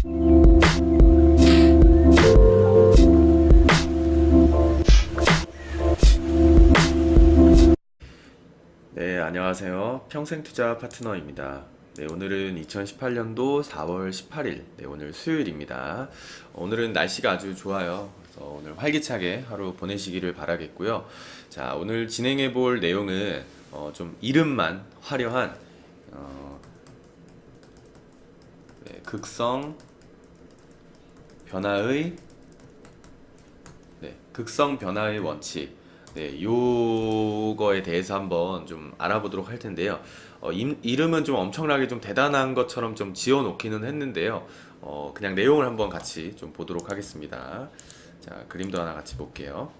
네, 안녕하세요. 평생투자 파트너입니다. 네, 오늘은 2018년도 4월 18일, 네, 오늘 수요일입니다. 오늘은 날씨가 아주 좋아요. 그래서 오늘 활기차게 하루 보내시기를 바라겠고요. 자, 오늘 진행해 볼 내용은 좀 이름만 화려한 네, 극성 변화의 극성 변화의 원칙. 네, 요거에 대해서 한번 좀 알아보도록 할 텐데요. 이름은 좀 엄청나게 좀 대단한 것처럼 좀 지어 놓기는 했는데요. 그냥 내용을 한번 같이 좀 보도록 하겠습니다. 자, 그림도 하나 같이 볼게요.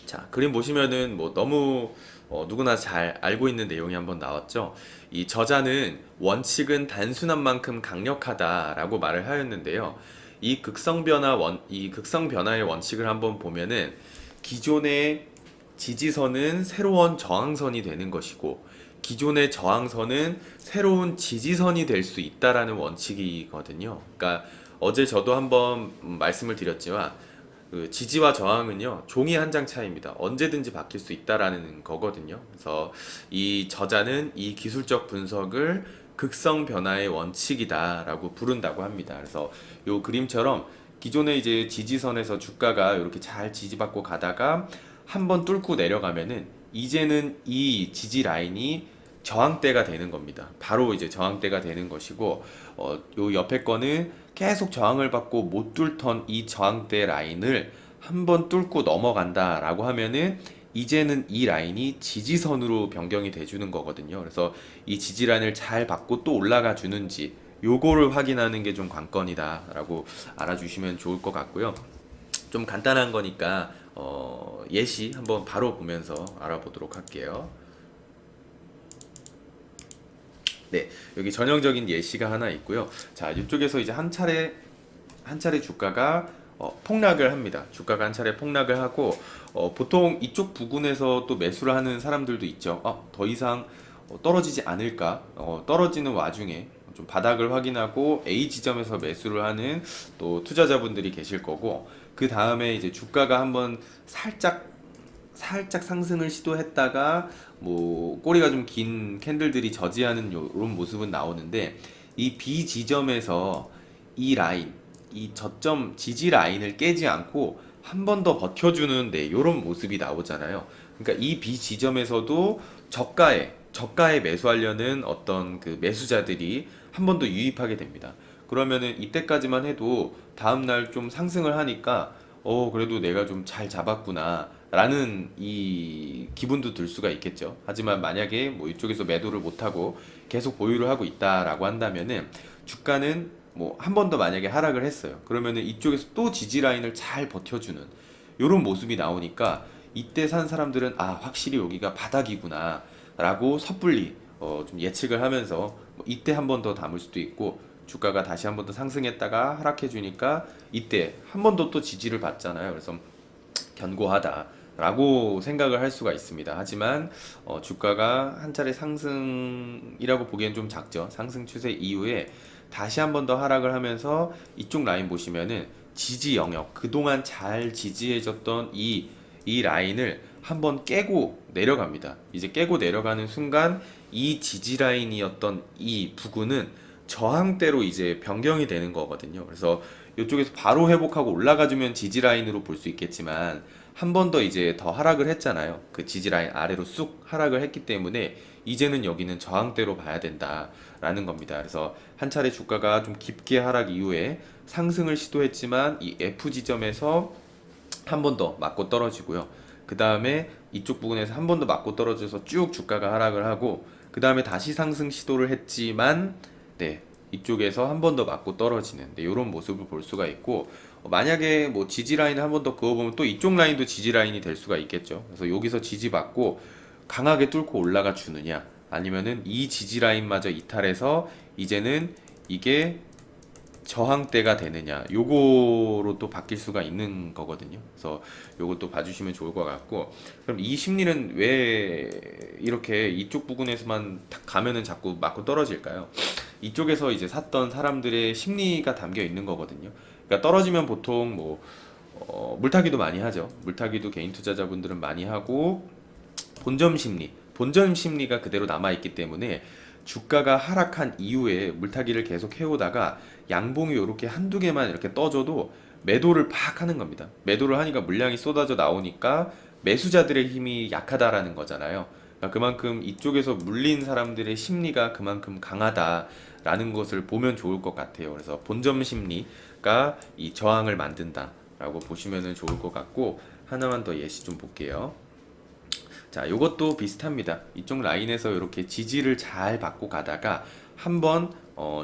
자, 그림 보시면은 뭐 너무 누구나 잘 알고 있는 내용이 한번 나왔죠. 이 저자는 원칙은 단순한 만큼 강력하다라고 말을 하였는데요. 이 극성 변화의 원칙을 한번 보면은 기존의 지지선은 새로운 저항선이 되는 것이고 기존의 저항선은 새로운 지지선이 될 수 있다라는 원칙이거든요. 그러니까 어제 저도 한번 말씀을 드렸지만 그 지지와 저항은요 종이 한 장 차이입니다. 언제든지 바뀔 수 있다라는 거거든요. 그래서 이 저자는 이 기술적 분석을 극성 변화의 원칙이다라고 부른다고 합니다. 그래서 요 그림처럼 기존의 이제 지지선에서 주가가 이렇게 잘 지지받고 가다가 한번 뚫고 내려가면은 이제는 이 지지 라인이 저항대가 되는 겁니다. 바로 이제 저항대가 되는 것이고 요 옆에 거는 계속 저항을 받고 못 뚫던 이 저항대 라인을 한번 뚫고 넘어간다라고 하면은 이제는 이 라인이 지지선으로 변경이 돼주는 거거든요. 그래서 이 지지 라인을 잘 받고 또 올라가 주는지 요거를 확인하는 게 좀 관건이다라고 알아주시면 좋을 것 같고요. 좀 간단한 거니까 예시 한번 바로 보면서 알아보도록 할게요. 네, 여기 전형적인 예시가 하나 있고요. 자, 이쪽에서 이제 한 차례 주가가 폭락을 합니다. 주가가 한 차례 폭락을 하고 보통 이쪽 부근에서 또 매수를 하는 사람들도 있죠. 더 이상 떨어지지 않을까? 떨어지는 와중에 좀 바닥을 확인하고 A 지점에서 매수를 하는 또 투자자분들이 계실 거고 그 다음에 이제 주가가 한번 살짝 상승을 시도했다가 뭐 꼬리가 좀 긴 캔들들이 저지하는 이런 모습은 나오는데 이 B 지점에서 이 라인, 이 저점 지지 라인을 깨지 않고 한 번 더 버텨주는 이런 모습이 나오잖아요. 그러니까 이 B 지점에서도 저가에 매수하려는 어떤 그 매수자들이 한 번 더 유입하게 됩니다. 그러면은 이때까지만 해도 다음날 좀 상승을 하니까 그래도 내가 좀 잘 잡았구나 라는 이 기분도 들 수가 있겠죠. 하지만 만약에 뭐 이쪽에서 매도를 못하고 계속 보유를 하고 있다라고 한다면은 주가는 뭐 한 번 더 만약에 하락을 했어요. 그러면은 이쪽에서 또 지지 라인을 잘 버텨주는 이런 모습이 나오니까 이때 산 사람들은 확실히 여기가 바닥이구나 라고 섣불리 좀 예측을 하면서 뭐 이때 한 번 더 담을 수도 있고 주가가 다시 한 번 더 상승했다가 하락해 주니까 이때 한 번 더 또 지지를 받잖아요. 그래서 견고하다 라고 생각을 할 수가 있습니다. 하지만 주가가 한 차례 상승이라고 보기엔 좀 작죠. 상승 추세 이후에 다시 한 번 더 하락을 하면서 이쪽 라인 보시면은 지지 영역, 그동안 잘 지지해줬던 이 라인을 한번 깨고 내려갑니다. 이제 깨고 내려가는 순간 이 지지 라인이었던 이 부근은 저항대로 이제 변경이 되는 거거든요. 그래서 이쪽에서 바로 회복하고 올라가주면 지지 라인으로 볼 수 있겠지만 한 번 더 이제 더 하락을 했잖아요. 그 지지 라인 아래로 쑥 하락을 했기 때문에 이제는 여기는 저항대로 봐야 된다라는 겁니다. 그래서 한 차례 주가가 좀 깊게 하락 이후에 상승을 시도했지만 이 F 지점에서 한 번 더 맞고 떨어지고요. 그 다음에 이쪽 부분에서 한 번 더 맞고 떨어져서 쭉 주가가 하락을 하고 그 다음에 다시 상승 시도를 했지만 이쪽에서 한 번 더 맞고 떨어지는 이런 모습을 볼 수가 있고 만약에 뭐 지지 라인을 한 번 더 그어보면 또 이쪽 라인도 지지 라인이 될 수가 있겠죠. 그래서 여기서 지지 받고 강하게 뚫고 올라가 주느냐 아니면은 이 지지 라인마저 이탈해서 이제는 이게 저항대가 되느냐 요거로 또 바뀔 수가 있는 거거든요. 그래서 요것도 봐주시면 좋을 것 같고 그럼 이 심리는 왜 이렇게 이쪽 부분에서만 딱 가면은 자꾸 맞고 떨어질까요? 이쪽에서 이제 샀던 사람들의 심리가 담겨 있는 거거든요. 그러니까 떨어지면 보통 뭐 물타기도 많이 하죠. 물타기도 개인 투자자분들은 많이 하고 본전 심리가 그대로 남아 있기 때문에 주가가 하락한 이후에 물타기를 계속 해오다가 양봉이 이렇게 한두 개만 이렇게 떠줘도 매도를 팍 하는 겁니다. 매도를 하니까 물량이 쏟아져 나오니까 매수자들의 힘이 약하다라는 거잖아요. 그러니까 그만큼 이쪽에서 물린 사람들의 심리가 그만큼 강하다라는 것을 보면 좋을 것 같아요. 그래서 본점 심리가 이 저항을 만든다라고 보시면 좋을 것 같고, 하나만 더 예시 좀 볼게요. 자, 요것도 비슷합니다. 이쪽 라인에서 이렇게 지지를 잘 받고 가다가 한번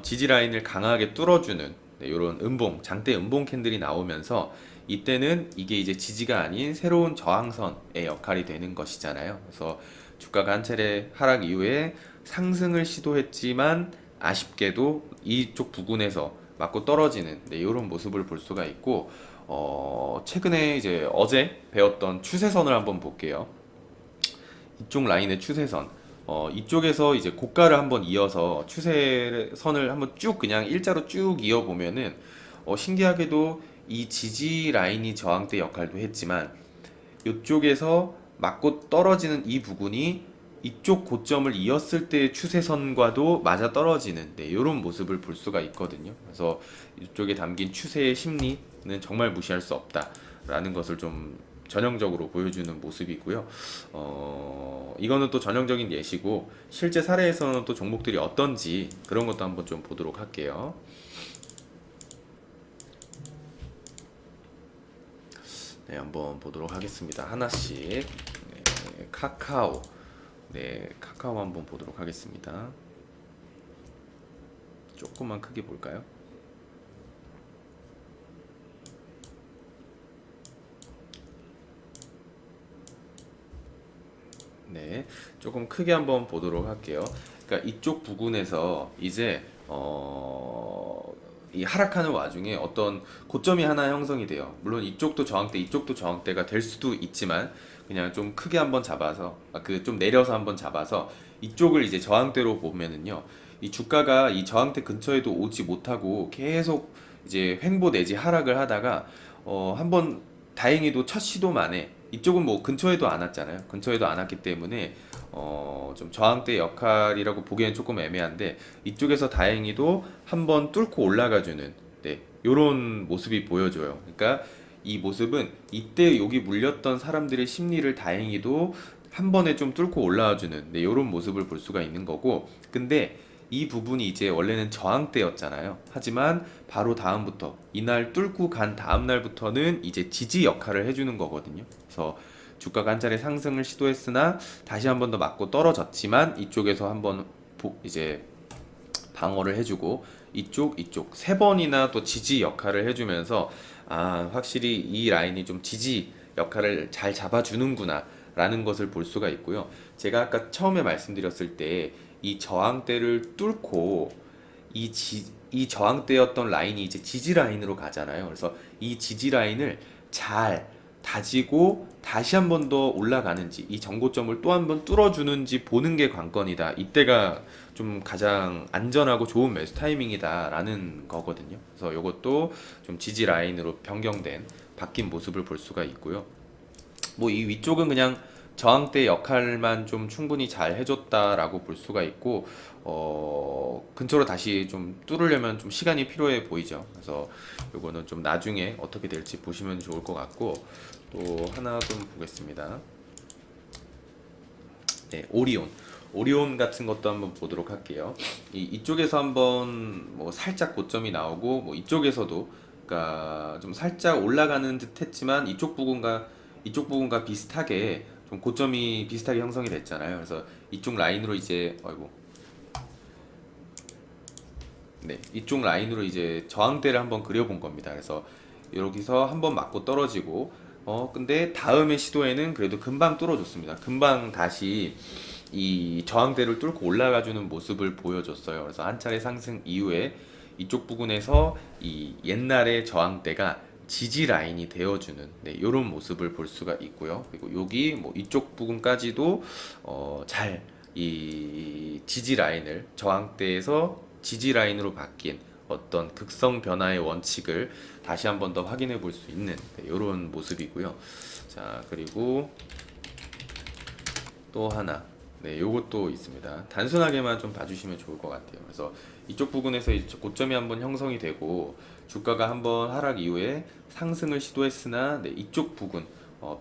지지 라인을 강하게 뚫어주는 이런 음봉, 장대 음봉 캔들이 나오면서 이때는 이게 이제 지지가 아닌 새로운 저항선의 역할이 되는 것이잖아요. 그래서 주가가 한 차례 하락 이후에 상승을 시도했지만 아쉽게도 이쪽 부근에서 맞고 떨어지는 이런 모습을 볼 수가 있고, 최근에 이제 어제 배웠던 추세선을 한번 볼게요. 이쪽 라인의 추세선, 이쪽에서 이제 고가를 한번 이어서 추세선을 한번 쭉 그냥 일자로 쭉 이어보면은 신기하게도 이 지지 라인이 저항대 역할도 했지만 이쪽에서 맞고 떨어지는 이 부분이 이쪽 고점을 이었을 때의 추세선과도 맞아 떨어지는 이런 모습을 볼 수가 있거든요. 그래서 이쪽에 담긴 추세의 심리는 정말 무시할 수 없다라는 것을 좀 전형적으로 보여주는 모습이고요. 이거는 또 전형적인 예시고 실제 사례에서는 또 종목들이 어떤지 그런 것도 한번 좀 보도록 할게요. 네, 한번 보도록 하겠습니다. 하나씩. 네, 카카오. 네, 카카오 한번 보도록 하겠습니다. 조금만 크게 볼까요? 네, 조금 크게 한번 보도록 할게요. 그러니까 이쪽 부근에서 이제 이 하락하는 와중에 어떤 고점이 하나 형성이 돼요. 물론 이쪽도 저항대, 이쪽도 저항대가 될 수도 있지만 그냥 좀 크게 한번 잡아서 그 좀 내려서 한번 잡아서 이쪽을 이제 저항대로 보면은요. 이 주가가 이 저항대 근처에도 오지 못하고 계속 이제 횡보 내지 하락을 하다가 한번 다행히도 첫 시도 만에 이쪽은 뭐 근처에도 안 왔잖아요. 근처에도 안 왔기 때문에 좀 저항대 역할이라고 보기엔 조금 애매한데 이쪽에서 다행히도 한번 뚫고 올라가주는 요런 모습이 보여줘요. 그러니까 이 모습은 이때 여기 물렸던 사람들의 심리를 다행히도 한 번에 좀 뚫고 올라와주는 요런 모습을 볼 수가 있는 거고, 근데 이 부분이 이제 원래는 저항대였잖아요. 하지만 바로 다음부터 이날 뚫고 간 다음 날부터는 이제 지지 역할을 해주는 거거든요. 그래서 주가가 한 차례 상승을 시도했으나 다시 한 번 더 맞고 떨어졌지만 이쪽에서 한번 이제 방어를 해주고 이쪽 세 번이나 또 지지 역할을 해주면서 확실히 이 라인이 좀 지지 역할을 잘 잡아주는구나 라는 것을 볼 수가 있고요. 제가 아까 처음에 말씀드렸을 때 이 저항대를 뚫고 이 저항대였던 라인이 이제 지지 라인으로 가잖아요. 그래서 이 지지 라인을 잘 다지고 다시 한 번 더 올라가는지 이 정고점을 또 한 번 뚫어주는지 보는 게 관건이다. 이때가 좀 가장 안전하고 좋은 매수 타이밍이다라는 거거든요. 그래서 이것도 좀 지지 라인으로 변경된 바뀐 모습을 볼 수가 있고요. 뭐 이 위쪽은 그냥 저항대 역할만 좀 충분히 잘 해줬다라고 볼 수가 있고, 근처로 다시 좀 뚫으려면 좀 시간이 필요해 보이죠. 그래서 요거는 좀 나중에 어떻게 될지 보시면 좋을 것 같고, 또 하나 좀 보겠습니다. 네, 오리온 같은 것도 한번 보도록 할게요. 이쪽에서 한번 뭐 살짝 고점이 나오고, 뭐 이쪽에서도 그러니까 좀 살짝 올라가는 듯 했지만 이쪽 부분과 비슷하게 좀 고점이 비슷하게 형성이 됐잖아요. 그래서 이쪽 라인으로 이제 이쪽 라인으로 이제 저항대를 한번 그려본 겁니다. 그래서 여기서 한번 맞고 떨어지고 근데 다음에 시도에는 그래도 금방 뚫어줬습니다. 금방 다시 이 저항대를 뚫고 올라가주는 모습을 보여줬어요. 그래서 한 차례 상승 이후에 이쪽 부분에서 이 옛날의 저항대가 지지 라인이 되어주는 이런 모습을 볼 수가 있고요. 그리고 여기 뭐 이쪽 부분까지도 잘 이 지지 라인을 저항대에서 지지 라인으로 바뀐 어떤 극성 변화의 원칙을 다시 한 번 더 확인해 볼 수 있는 이런 모습이고요. 자, 그리고 또 하나, 요것도 있습니다. 단순하게만 좀 봐주시면 좋을 것 같아요. 그래서 이쪽 부분에서 이제 고점이 한번 형성이 되고 주가가 한번 하락 이후에 상승을 시도했으나 이쪽 부분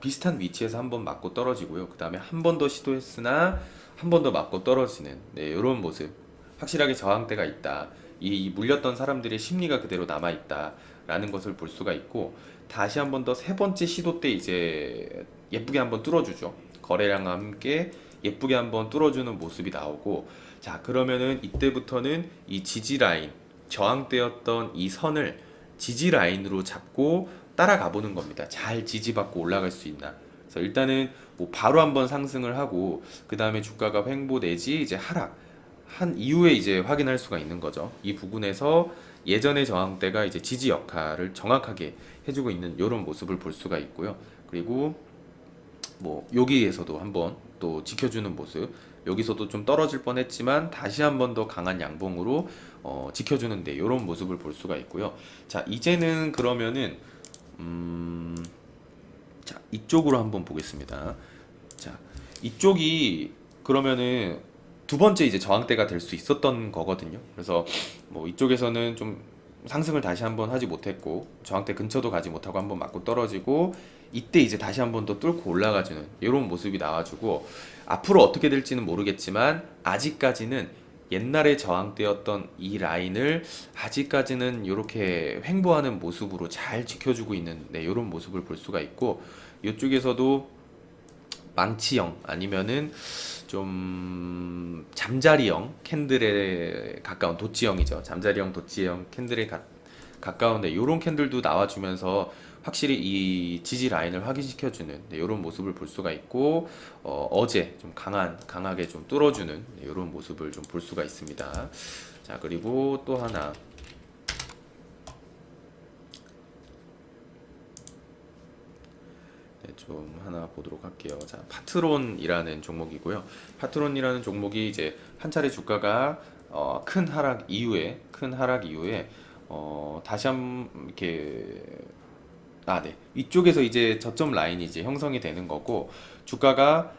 비슷한 위치에서 한번 맞고 떨어지고요. 그 다음에 한 번 더 시도했으나 한 번 더 맞고 떨어지는 이런 모습. 확실하게 저항대가 있다. 이 물렸던 사람들의 심리가 그대로 남아 있다라는 것을 볼 수가 있고, 다시 한 번 더 세 번째 시도 때 이제 예쁘게 한번 뚫어주죠. 거래량과 함께 예쁘게 한번 뚫어주는 모습이 나오고, 자, 그러면은 이때부터는 이 지지 라인, 저항대였던 이 선을 지지 라인으로 잡고 따라가 보는 겁니다. 잘 지지받고 올라갈 수 있나. 그래서 일단은 뭐 바로 한번 상승을 하고 그 다음에 주가가 횡보 내지 이제 하락 한 이후에 이제 확인할 수가 있는 거죠. 이 부분에서 예전의 저항대가 이제 지지 역할을 정확하게 해주고 있는 이런 모습을 볼 수가 있고요. 그리고 뭐 여기에서도 한번 또 지켜주는 모습, 여기서도 좀 떨어질 뻔했지만 다시 한번 더 강한 양봉으로 지켜주는데 이런 모습을 볼 수가 있고요. 자, 이제는 그러면은 자, 이쪽으로 한번 보겠습니다. 자, 이쪽이 그러면은 두 번째 이제 저항대가 될 수 있었던 거거든요. 그래서 뭐 이쪽에서는 좀 상승을 다시 한번 하지 못했고 저항대 근처도 가지 못하고 한번 맞고 떨어지고, 이때 이제 다시 한번 더 뚫고 올라가주는 이런 모습이 나와주고, 앞으로 어떻게 될지는 모르겠지만 아직까지는 옛날에 저항대였던 이 라인을 아직까지는 이렇게 횡보하는 모습으로 잘 지켜주고 있는 이런 모습을 볼 수가 있고, 이쪽에서도 망치형 아니면은 좀 잠자리형 캔들에 가까운 도치형이죠. 잠자리형 도치형 캔들에 가까운데 이런 캔들도 나와주면서 확실히 이 지지 라인을 확인시켜주는 이런 모습을 볼 수가 있고, 어제 좀 강하게 좀 뚫어주는 이런 모습을 좀 볼 수가 있습니다. 자, 그리고 또 하나, 좀 하나 보도록 할게요. 자, 파트론이라는 종목이고요. 파트론이라는 종목이 이제 한 차례 주가가 큰 하락 이후에 다시 한 이렇게 이쪽에서 이제 저점 라인이 이제 형성이 되는 거고, 주가가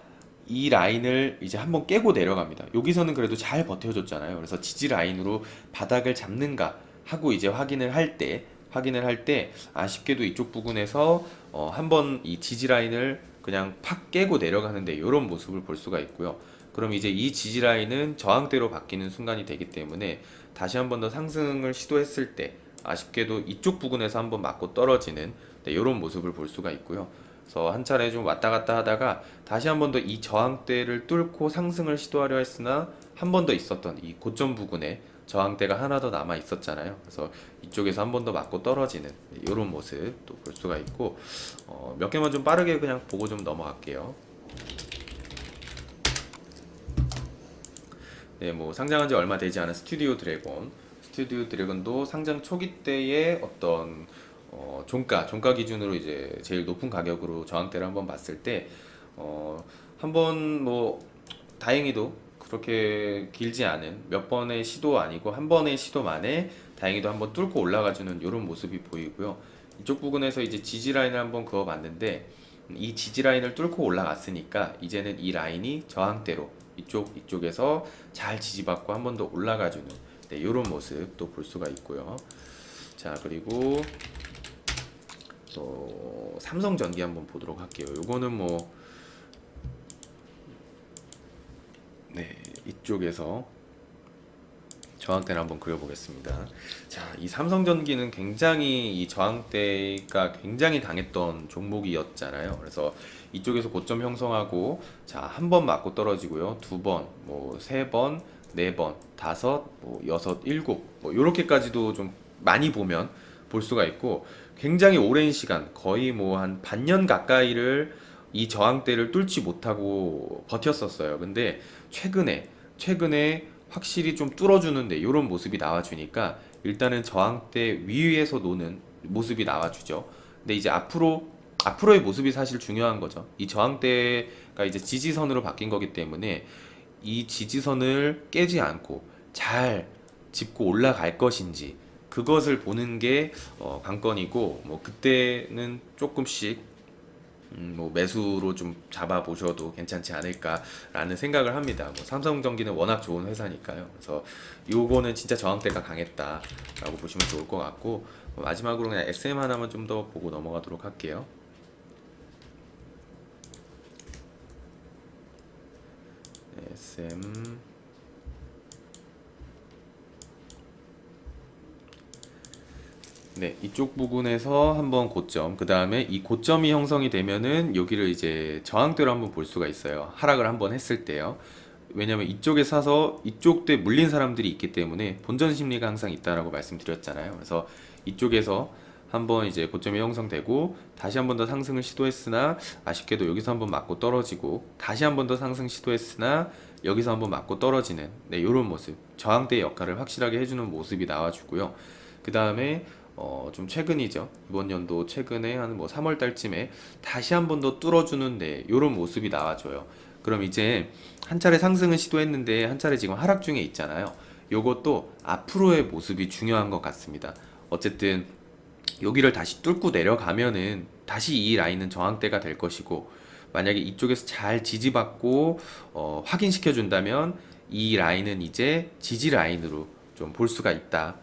이 라인을 이제 한번 깨고 내려갑니다. 여기서는 그래도 잘 버텨줬잖아요. 그래서 지지 라인으로 바닥을 잡는가 하고 이제 확인을 할 때 아쉽게도 이쪽 부분에서 한번 이 지지 라인을 그냥 팍 깨고 내려가는데 이런 모습을 볼 수가 있고요. 그럼 이제 이 지지 라인은 저항대로 바뀌는 순간이 되기 때문에 다시 한번 더 상승을 시도했을 때 아쉽게도 이쪽 부분에서 한번 맞고 떨어지는 이런 모습을 볼 수가 있고요. 그래서 한 차례 좀 왔다 갔다 하다가 다시 한번 더 이 저항대를 뚫고 상승을 시도하려 했으나 한 번 더 있었던 이 고점 부근에 저항대가 하나 더 남아 있었잖아요. 그래서 이쪽에서 한 번 더 맞고 떨어지는 이런 모습 또 볼 수가 있고, 몇 개만 좀 빠르게 그냥 보고 좀 넘어갈게요. 네, 뭐 상장한 지 얼마 되지 않은 스튜디오 드래곤도 상장 초기 때의 어떤 종가 기준으로 이제 제일 높은 가격으로 저항대를 한번 봤을 때 한번 뭐 다행히도 그렇게 길지 않은 몇 번의 시도 아니고 한 번의 시도 만에 다행히도 한번 뚫고 올라가주는 이런 모습이 보이고요. 이쪽 부분에서 이제 지지 라인을 한번 그어봤는데 이 지지 라인을 뚫고 올라갔으니까 이제는 이 라인이 저항대로 이쪽에서 잘 지지받고 한번 더 올라가주는 이런 모습 또 볼 수가 있고요. 자, 그리고 또 삼성전기 한번 보도록 할게요. 요거는 뭐 이쪽에서 저항대를 한번 그려보겠습니다. 자, 이 삼성전기는 굉장히 이 저항대가 굉장히 강했던 종목이었잖아요. 그래서 이쪽에서 고점 형성하고 자, 한 번 맞고 떨어지고요. 두 번, 뭐 세 번, 네 번, 다섯, 뭐 여섯, 일곱, 뭐 요렇게까지도 좀 많이 보면 볼 수가 있고, 굉장히 오랜 시간 거의 뭐 한 반년 가까이를 이 저항대를 뚫지 못하고 버텼었어요. 근데 최근에 확실히 좀 뚫어주는데 이런 모습이 나와주니까 일단은 저항대 위에서 노는 모습이 나와주죠. 근데 이제 앞으로의 모습이 사실 중요한 거죠. 이 저항대가 이제 지지선으로 바뀐 거기 때문에 이 지지선을 깨지 않고 잘 짚고 올라갈 것인지 그것을 보는 게 관건이고 뭐 그때는 조금씩 뭐 매수로 좀 잡아 보셔도 괜찮지 않을까라는 생각을 합니다. 뭐 삼성전기는 워낙 좋은 회사니까요. 그래서 요거는 진짜 저항대가 강했다라고 보시면 좋을 것 같고 마지막으로 그냥 SM 하나만 좀 더 보고 넘어가도록 할게요. 네, SM 네, 이쪽 부분에서 한번 고점, 그 다음에 이 고점이 형성이 되면은 여기를 이제 저항대로 한번 볼 수가 있어요. 하락을 한번 했을 때요. 왜냐면 이쪽에 사서 이쪽대 물린 사람들이 있기 때문에 본전 심리가 항상 있다라고 말씀드렸잖아요. 그래서 이쪽에서 한번 이제 고점이 형성되고 다시 한번 더 상승을 시도했으나 아쉽게도 여기서 한번 맞고 떨어지고 다시 한번 더 상승 시도했으나 여기서 한번 맞고 떨어지는 네, 이런 모습 저항대 역할을 확실하게 해주는 모습이 나와주고요. 그 다음에 좀 최근이죠. 이번 연도 최근에 한 뭐 3월 달쯤에 다시 한 번 더 뚫어주는 데 이런 모습이 나와줘요. 그럼 이제 한 차례 상승을 시도했는데 한 차례 지금 하락 중에 있잖아요. 요것도 앞으로의 모습이 중요한 것 같습니다. 어쨌든 여기를 다시 뚫고 내려가면은 다시 이 라인은 저항대가 될 것이고 만약에 이쪽에서 잘 지지받고 확인시켜 준다면 이 라인은 이제 지지 라인으로 좀 볼 수가 있다.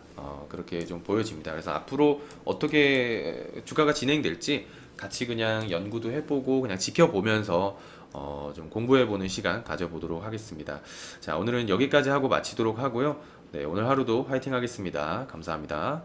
그렇게 좀 보여집니다. 그래서 앞으로 어떻게 주가가 진행될지 같이 그냥 연구도 해보고 그냥 지켜보면서 좀 공부해보는 시간 가져보도록 하겠습니다. 자, 오늘은 여기까지 하고 마치도록 하고요. 네, 오늘 하루도 화이팅 하겠습니다. 감사합니다.